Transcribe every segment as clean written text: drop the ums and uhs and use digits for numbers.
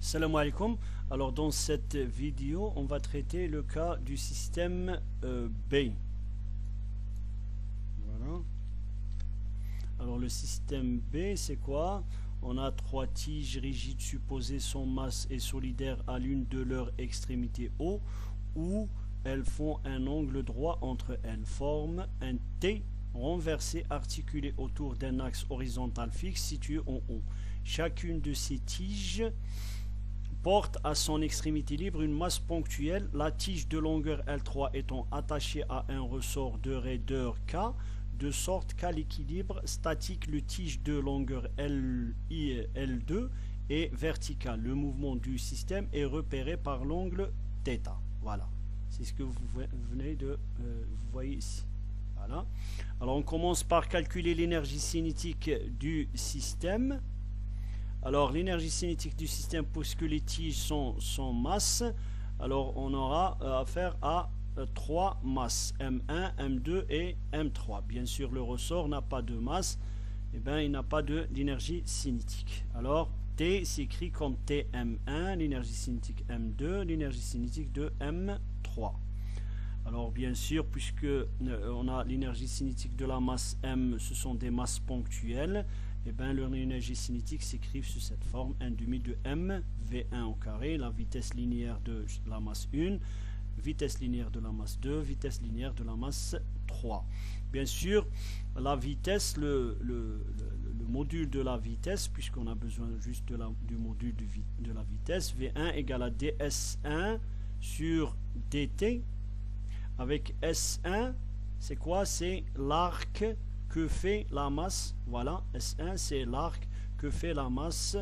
Salam alaikum. Alors dans cette vidéo, on va traiter le cas du système B. Voilà. Alors le système B, c'est quoi? On a trois tiges rigides supposées sans masse et solidaires à l'une de leurs extrémités O, où elles font un angle droit entre elles, forment un T renversé articulé autour d'un axe horizontal fixe situé en haut. Chacune de ces tiges porte à son extrémité libre une masse ponctuelle, la tige de longueur L3 étant attachée à un ressort de raideur K, de sorte qu'à l'équilibre statique, le tige de longueur L2 est vertical. Le mouvement du système est repéré par l'angle θ. Voilà, c'est ce que vous venez de vous voyez ici. Voilà. Alors on commence par calculer l'énergie cinétique du système. Alors l'énergie cinétique du système, puisque les tiges sont sans masse, alors on aura affaire à 3 masses, M1, M2 et M3. Bien sûr, le ressort n'a pas de masse, et bien il n'a pas d'énergie cinétique. Alors T s'écrit comme Tm1, l'énergie cinétique M2, l'énergie cinétique de M3. Alors bien sûr, puisque on a l'énergie cinétique de la masse M, ce sont des masses ponctuelles, et bien leur énergie cinétique s'écrit sous cette forme 1 demi de M V1 au carré, la vitesse linéaire de la masse 1, vitesse linéaire de la masse 2, vitesse linéaire de la masse 3. Bien sûr, la vitesse, le module de la vitesse, puisqu'on a besoin juste du module de la vitesse, V1 égale à ds1 sur dt, avec S1, c'est quoi? C'est l'arc que fait la masse. Voilà, S1, c'est l'arc que fait la masse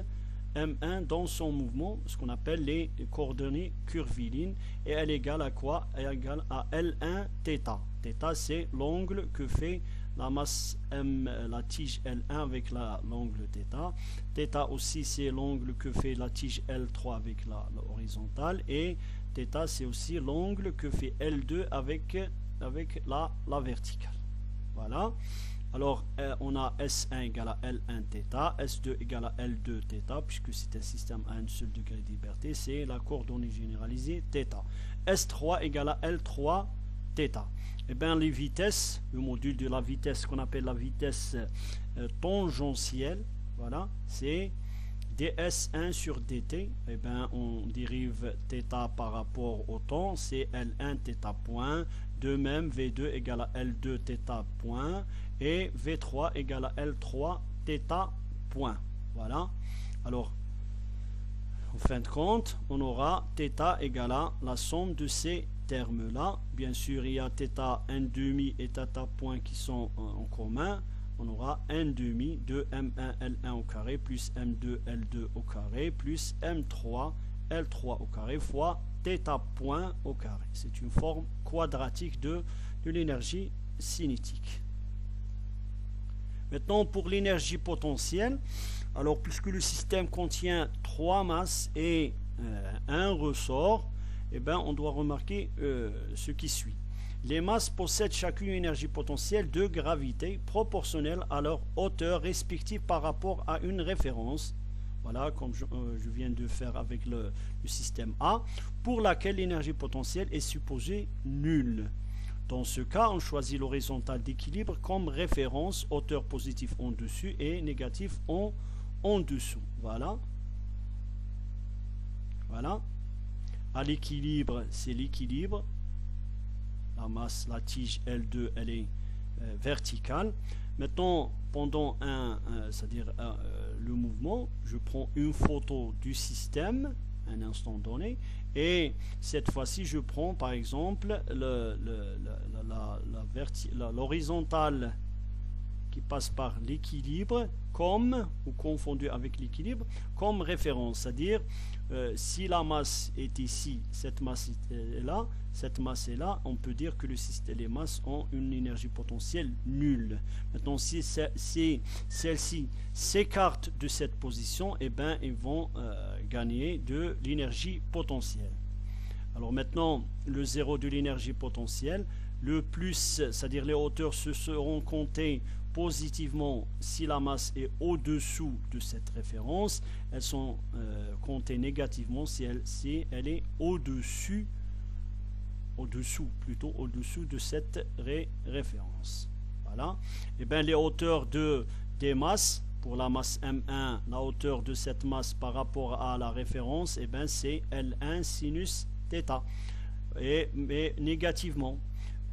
M1 dans son mouvement, ce qu'on appelle les coordonnées curvilines, et elle est égale à quoi? Elle est égale à L1 θ. Θ, c'est l'angle que fait la masse M, la tige L1 avec l'angle θ. Θ aussi, c'est l'angle que fait la tige L3 avec l'horizontale, et θ, c'est aussi l'angle que fait L2 avec la verticale. Voilà. Alors, on a S1 égale à L1 θ, S2 égale à L2 θ, puisque c'est un système à un seul degré de liberté, c'est la coordonnée généralisée θ. S3 égale à L3 θ. Et bien, les vitesses, le module de la vitesse qu'on appelle la vitesse tangentielle, voilà, c'est ds1 sur dt. Et bien, on dérive θ par rapport au temps, c'est L1 θ point. De même, V2 égale à L2 θ point et V3 égale à L3 θ point. Voilà. Alors, en fin de compte, on aura θ égale à la somme de ces termes-là. Bien sûr, il y a θ 1 demi et θ point qui sont en commun. On aura 1 demi de M1 L1 au carré plus M2 L2 au carré plus M3 L3 au carré fois θ point au carré. C'est une forme quadratique de l'énergie cinétique. Maintenant, pour l'énergie potentielle, alors puisque le système contient 3 masses et un ressort, eh bien, on doit remarquer ce qui suit. Les masses possèdent chacune une énergie potentielle de gravité proportionnelle à leur hauteur respective par rapport à une référence. Voilà, comme je viens de faire avec le système A, pour laquelle l'énergie potentielle est supposée nulle. Dans ce cas, on choisit l'horizontale d'équilibre comme référence, hauteur positive en dessus et négatif en dessous. Voilà. Voilà. À l'équilibre, c'est l'équilibre. La masse, la tige L2, elle est verticale. Maintenant, pendant c'est-à-dire le mouvement, je prends une photo du système à un instant donné, et cette fois-ci, je prends par exemple l'horizontale qui passe par l'équilibre comme, ou confondu avec l'équilibre, comme référence. C'est-à-dire, si la masse est ici, cette masse est là, cette masse est là, on peut dire que les masses ont une énergie potentielle nulle. Maintenant, si celle-ci s'écarte de cette position, eh bien, ils vont gagner de l'énergie potentielle. Alors maintenant, le zéro de l'énergie potentielle, le plus, c'est-à-dire les hauteurs se seront comptées positivement si la masse est au-dessous de cette référence. Elles sont comptées négativement si elle est au-dessous de cette référence. Voilà. Et bien les hauteurs des masses, pour la masse M1, la hauteur de cette masse par rapport à la référence, et bien c'est L1 sinus θ. Mais négativement.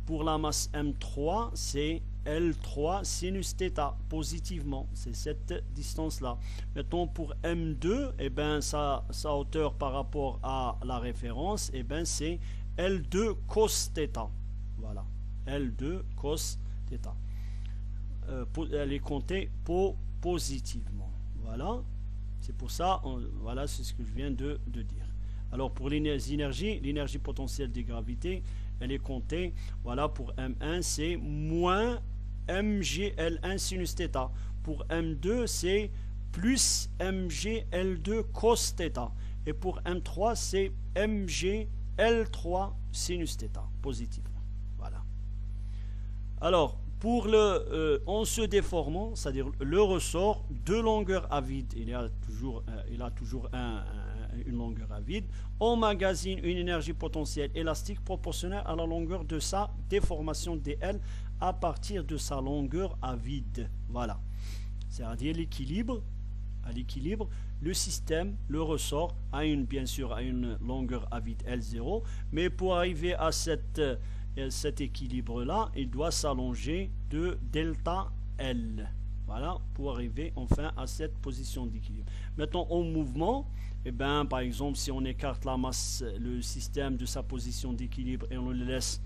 Pour la masse M3, c'est L3 sinus θ, positivement. C'est cette distance-là. Maintenant, pour M2, eh ben, sa hauteur par rapport à la référence, eh ben, c'est L2 cos θ. Voilà. L2 cos θ. Elle est comptée positivement. Voilà. C'est pour ça, voilà, c'est ce que je viens de dire. Alors, pour l'énergie potentielle des gravités, elle est comptée, voilà, pour M1, c'est moins mgL1 sinus θ. Pour M2, c'est plus mgL2 cos θ. Et pour M3, c'est mgL3 sinus θ, positivement. Voilà. Alors, pour en se déformant, c'est-à-dire le ressort de longueur à vide, il a toujours une longueur à vide, emmagasine une énergie potentielle élastique proportionnelle à la longueur de sa déformation dl à partir de sa longueur à vide. Voilà. C'est-à-dire l'équilibre, le système, le ressort bien sûr a une longueur à vide L0, mais pour arriver à cet équilibre-là, il doit s'allonger de delta L. Voilà, pour arriver enfin à cette position d'équilibre. Maintenant, en mouvement, eh ben, par exemple, si on écarte la masse, le système de sa position d'équilibre et on le laisse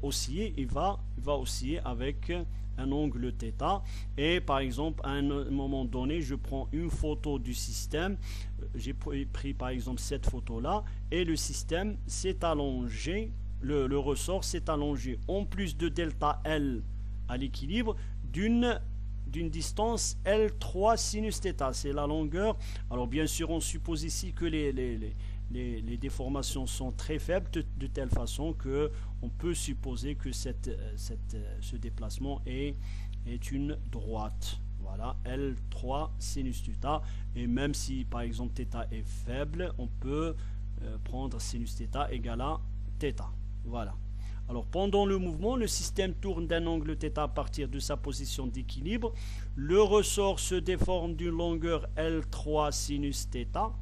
osciller, il va osciller avec un angle θ. Et par exemple, à un moment donné, je prends une photo du système. J'ai pris par exemple cette photo-là et le système s'est allongé, le ressort s'est allongé en plus de delta L à l'équilibre d'une distance L3 sinus θ, c'est la longueur. Alors bien sûr, on suppose ici que les déformations sont très faibles de telle façon que on peut supposer que ce déplacement est une droite. Voilà, L3 sinus θ. Et même si par exemple θ est faible, on peut prendre sinus θ égale à θ. Voilà. Alors, pendant le mouvement, le système tourne d'un angle θ à partir de sa position d'équilibre. Le ressort se déforme d'une longueur L3 sinus θ,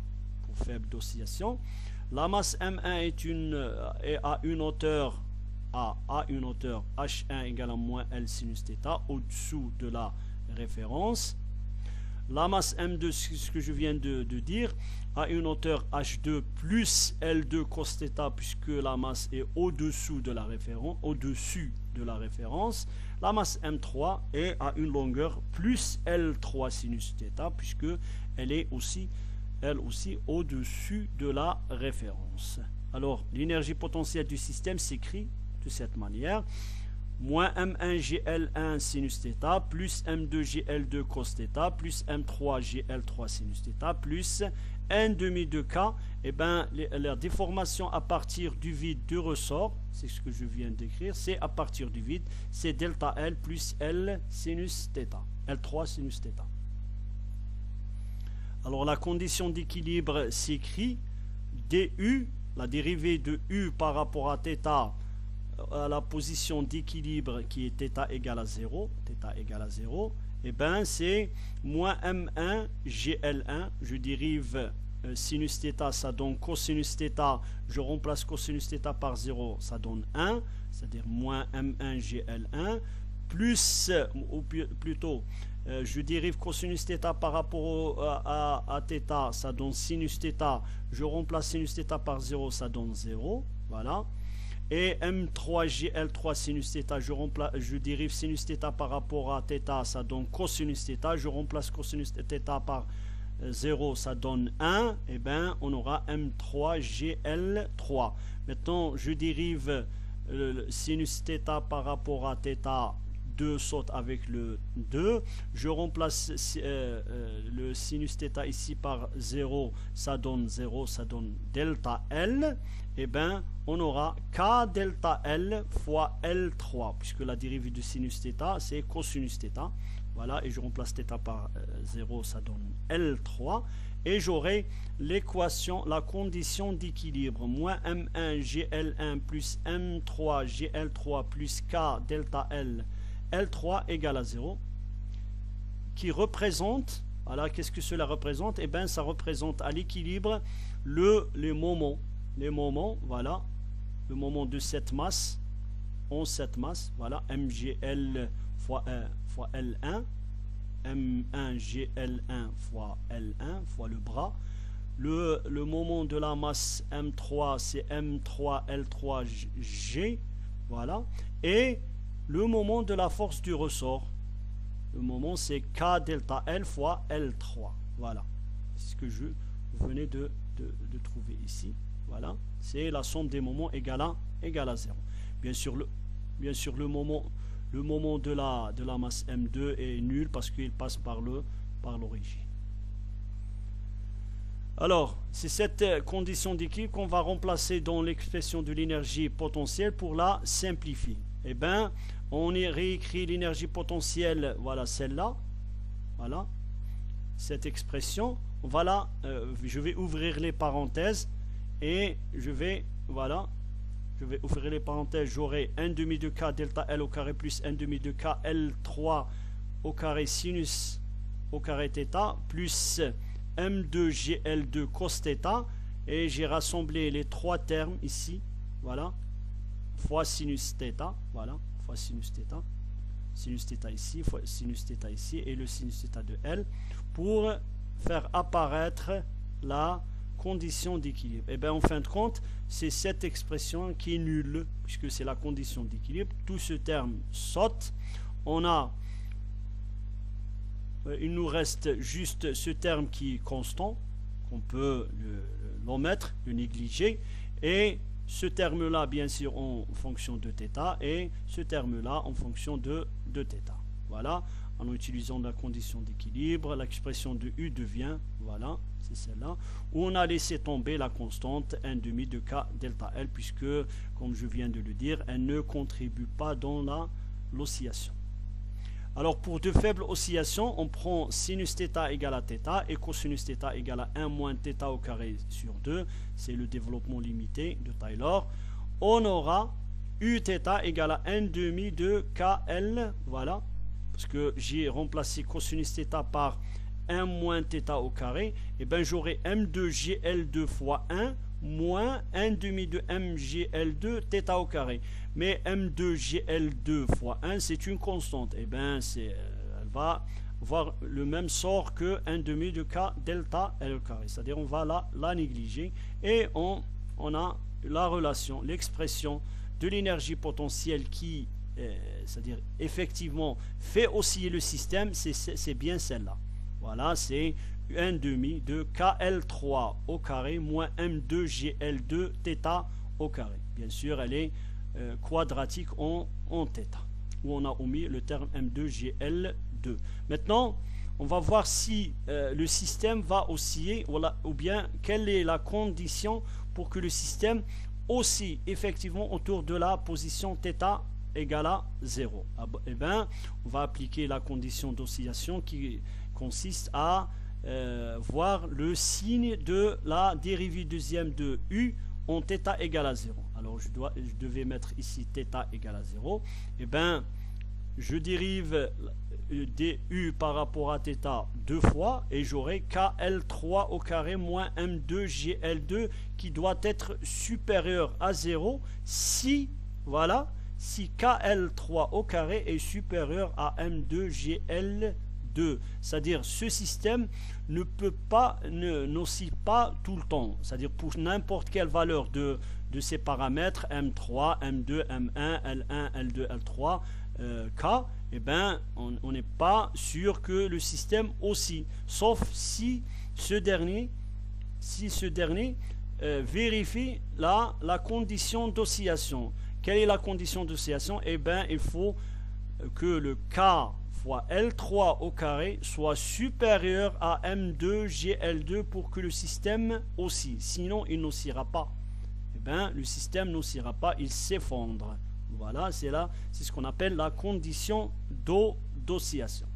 pour faible d'oscillation. La masse M1 est à une hauteur H1 égale à moins L sinus θ, au-dessous de la référence. La masse M2, ce que je viens de dire, a une hauteur H2 plus L2 cos θ, puisque la masse est au-dessous de la référence. La masse M3 est à une longueur plus L3 sinus θ, puisque elle est aussi au-dessus de la référence. Alors, l'énergie potentielle du système s'écrit de cette manière. Moins M1 GL1 sinus θ plus M2 GL2 cos θ plus M3 GL3 sinus θ plus n demi de K. Et bien, la déformation à partir du vide de ressort, c'est ce que je viens d'écrire, c'est à partir du vide, c'est delta L plus L sinus θ, L3 sinus θ. Alors la condition d'équilibre s'écrit du, la dérivée de u par rapport à θ, à la position d'équilibre qui est θ égale à 0, et bien c'est moins M1 GL1, je dérive sinus θ, ça donne cosinus θ, je remplace cosinus θ par 0, ça donne 1, c'est-à-dire moins M1 GL1, plus, ou plutôt, je dérive cosinus θ par rapport à θ, ça donne sinus θ, je remplace sinus θ par 0, ça donne 0, voilà. Et M3 GL3 sinus θ, je dérive sinus θ par rapport à θ, ça donne cosinus θ, je remplace cosinus θ par 0, ça donne 1, et bien on aura M3 GL3. Maintenant, je dérive sinus θ par rapport à θ 2 saute avec le 2. Je remplace le sinus θ ici par 0, ça donne 0, ça donne delta L. Et bien, on aura K delta L fois L3, puisque la dérivée de sinus θ, c'est cosinus θ. Voilà, et je remplace θ par 0, ça donne L3. Et j'aurai l'équation, la condition d'équilibre, moins M1 GL1 plus M3 GL3 plus K delta L L3 égale à 0, qui représente, voilà, qu'est-ce que cela représente? Eh bien, ça représente à l'équilibre les moments, voilà, le moment de cette masse, cette masse, voilà, MGL fois L1, M1 GL1 fois L1 fois le bras. Le moment de la masse M3, c'est M3 L3 G, voilà, et le moment de la force du ressort, le moment c'est K delta L fois L3, voilà, c'est ce que je venais de trouver ici, voilà, c'est la somme des moments égale à 0. Bien sûr le moment de la masse M2 est nul parce qu'il passe par l'origine. Alors, c'est cette condition d'équilibre qu'on va remplacer dans l'expression de l'énergie potentielle pour la simplifier. Eh bien, on y réécrit l'énergie potentielle, voilà celle-là, voilà, cette expression, voilà, je vais ouvrir les parenthèses et je vais ouvrir les parenthèses, j'aurai 1 demi de K delta L au carré plus 1 demi de K L3 au carré sinus au carré θ plus M2 GL2 cos θ, et j'ai rassemblé les trois termes ici, voilà, fois sinus θ, voilà, fois sinus θ ici, fois sinus θ ici, et le sinus θ de L, pour faire apparaître la condition d'équilibre. Et bien en fin de compte, c'est cette expression qui est nulle, puisque c'est la condition d'équilibre. Tout ce terme saute. Il nous reste juste ce terme qui est constant, qu'on peut l'omettre, le négliger, et ce terme-là, bien sûr, en fonction de θ, et ce terme-là en fonction de θ. Voilà, en utilisant la condition d'équilibre, l'expression de U devient, voilà, c'est celle-là, où on a laissé tomber la constante 1 demi de K delta L, puisque, comme je viens de le dire, elle ne contribue pas dans l'oscillation. Alors, pour de faibles oscillations, on prend sinus θ égale à θ et cosinus θ égale à 1 moins θ au carré sur 2. C'est le développement limité de Taylor. On aura Uθ égale à 1 demi de KL, voilà, parce que j'ai remplacé cosinus θ par 1 moins θ au carré, et bien j'aurai M2 GL2 fois 1 moins 1 demi de MGL2 θ au carré. Mais M2 GL2 fois 1, c'est une constante. Et bien, elle va avoir le même sort que 1 demi de K delta L au carré. C'est-à-dire, on va la négliger. Et on a la relation, l'expression de l'énergie potentielle qui, c'est-à-dire, effectivement, fait osciller le système, c'est bien celle-là. Voilà, c'est 1 demi de KL3 au carré moins M2 GL2 θ au carré. Bien sûr, elle est quadratique en θ, où on a omis le terme M2 GL2. Maintenant, on va voir si le système va osciller, ou bien quelle est la condition pour que le système oscille effectivement autour de la position θ égale à 0. Eh bien, on va appliquer la condition d'oscillation qui consiste à voir le signe de la dérivée deuxième de U en θ égale à 0. Alors je devais mettre ici θ égale à 0. Et bien, je dérive du par rapport à θ deux fois et j'aurai KL3 au carré moins M2 GL2 qui doit être supérieur à 0 si, voilà, si KL3 au carré est supérieur à M2 GL2. C'est-à-dire ce système n'oscille pas tout le temps. C'est-à-dire pour n'importe quelle valeur de ces paramètres, M3, M2, M1, L1, L2, L3, K, eh ben, on n'est pas sûr que le système oscille. Sauf si ce dernier vérifie la condition d'oscillation. Quelle est la condition d'oscillation? Eh bien, il faut que le K fois L3 au carré soit supérieur à M2 GL2 pour que le système oscille. Sinon, il n'oscillera pas. Eh bien, le système n'oscillera pas, il s'effondre. Voilà, c'est ce qu'on appelle la condition d'oscillation.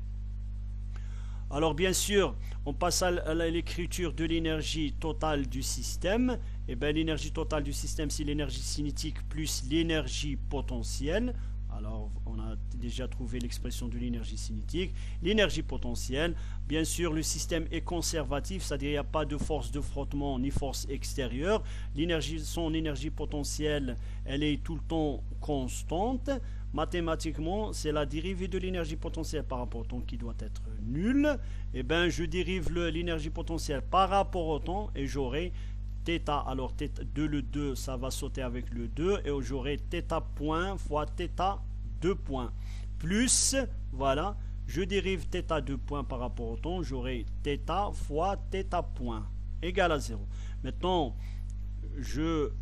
Alors bien sûr, on passe à l'écriture de l'énergie totale du système. Et bien l'énergie totale du système, c'est l'énergie cinétique plus l'énergie potentielle. Alors on a déjà trouvé l'expression de l'énergie cinétique. L'énergie potentielle, bien sûr le système est conservatif, c'est-à-dire il n'y a pas de force de frottement ni force extérieure. Son énergie potentielle, elle est tout le temps constante. Mathématiquement, c'est la dérivée de l'énergie potentielle par rapport au temps qui doit être nulle. Et bien, je dérive l'énergie potentielle par rapport au temps et j'aurai θ. Alors, le 2, ça va sauter avec le 2 et j'aurai θ point fois θ 2 points. Plus, voilà, je dérive θ 2 points par rapport au temps, j'aurai θ fois θ point égale à 0. Maintenant, je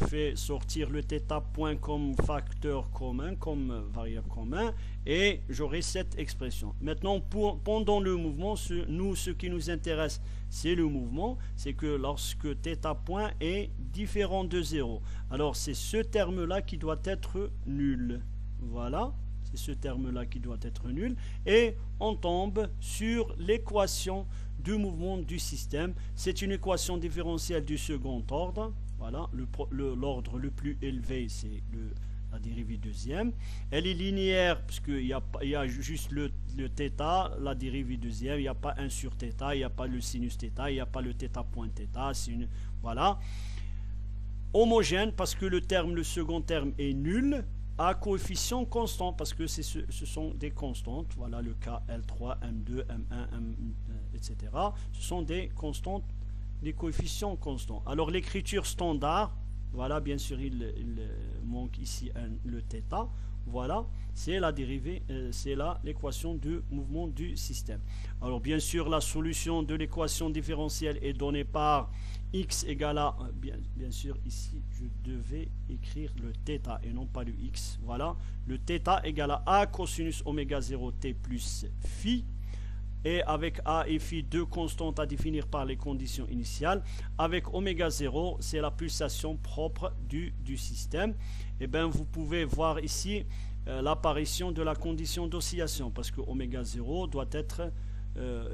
fais sortir le θ point comme facteur commun, comme variable commun, et j'aurai cette expression. Maintenant, pendant le mouvement, ce qui nous intéresse, c'est le mouvement, c'est que lorsque θ point est différent de 0. Alors, c'est ce terme-là qui doit être nul. Voilà, c'est ce terme-là qui doit être nul. Et on tombe sur l'équation du mouvement du système. C'est une équation différentielle du second ordre. Voilà, l'ordre le plus élevé, c'est la dérivée deuxième. Elle est linéaire, puisqu'il y a juste le θ, la dérivée deuxième. Il n'y a pas 1 sur θ, il n'y a pas le sinus θ, il n'y a pas le θ point θ. Voilà. Homogène, parce que le second terme est nul. À coefficient constant, parce que ce sont des constantes. Voilà le cas L3, M2, M1, etc. Ce sont des constantes, des coefficients constants. Alors l'écriture standard, voilà, bien sûr il manque ici le θ. Voilà, c'est la dérivée, c'est l'équation du mouvement du système. Alors bien sûr la solution de l'équation différentielle est donnée par x égale à, bien sûr ici je devais écrire le θ et non pas le x. Voilà, le θ égale à a cosinus oméga 0 t plus phi, et avec a et phi, deux constantes à définir par les conditions initiales. Avec oméga 0, c'est la pulsation propre du système. Et bien vous pouvez voir ici l'apparition de la condition d'oscillation, parce que oméga 0 doit être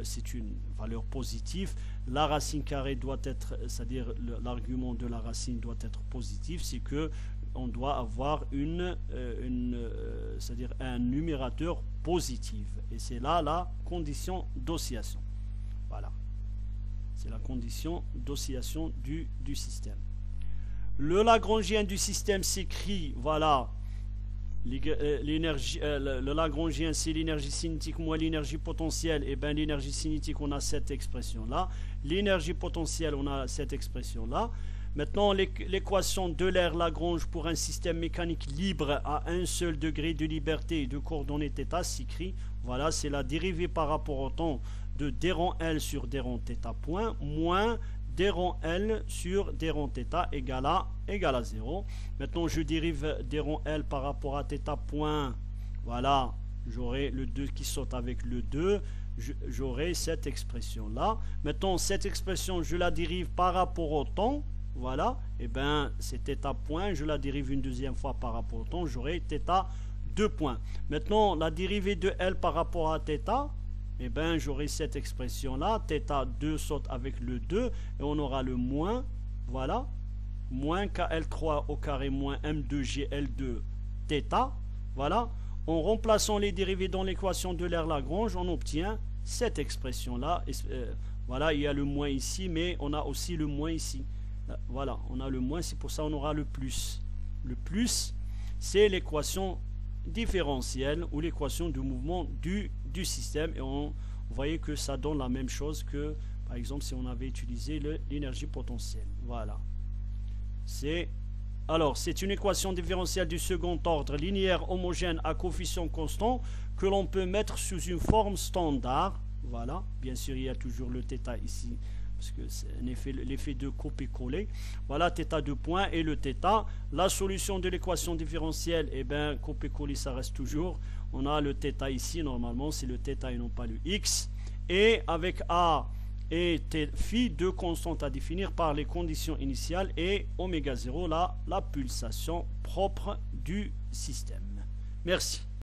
c'est une valeur positive. La racine carrée doit être, c'est-à-dire l'argument de la racine doit être positif, c'est que on doit avoir c'est-à-dire un numérateur positif, et c'est là la condition d'oscillation. Voilà, c'est la condition d'oscillation du système. Le Lagrangien du système s'écrit, voilà, le Lagrangien, c'est l'énergie cinétique moins l'énergie potentielle. Et bien l'énergie cinétique, on a cette expression là. L'énergie potentielle, on a cette expression là. Maintenant, l'équation de Euler-Lagrange pour un système mécanique libre à un seul degré de liberté et de coordonnées θ s'écrit, voilà, c'est la dérivée par rapport au temps de d rang L sur d rang θ point moins d rang L sur d rang θ égale à 0. Maintenant, je dérive d rang L par rapport à θ point. Voilà, j'aurai le 2 qui saute avec le 2. J'aurai cette expression-là. Maintenant, cette expression, je la dérive par rapport au temps. Voilà, et bien c'est θ point. Je la dérive une deuxième fois par rapport au temps. J'aurai θ 2 points. Maintenant, la dérivée de L par rapport à θ. Eh bien, j'aurai cette expression-là, θ 2 saute avec le 2, et on aura le moins, voilà, moins KL3 au carré moins M2GL2 θ, voilà. En remplaçant les dérivés dans l'équation de Euler-Lagrange, on obtient cette expression-là. Voilà, il y a le moins ici, mais on a aussi le moins ici. Voilà, on a le moins, c'est pour ça qu'on aura le plus. Le plus, c'est l'équation différentielle ou l'équation du mouvement du système, et vous voyez que ça donne la même chose que par exemple si on avait utilisé l'énergie potentielle. Voilà, c'est une équation différentielle du second ordre linéaire homogène à coefficient constant que l'on peut mettre sous une forme standard. Voilà, bien sûr il y a toujours le θ ici parce que c'est l'effet de copier-coller. Voilà θ 2 points et le θ. La solution de l'équation différentielle, eh bien, copier-coller, ça reste toujours. On a le θ ici, normalement, c'est le θ et non pas le x. Et avec A et phi, deux constantes à définir par les conditions initiales et oméga 0, la pulsation propre du système. Merci.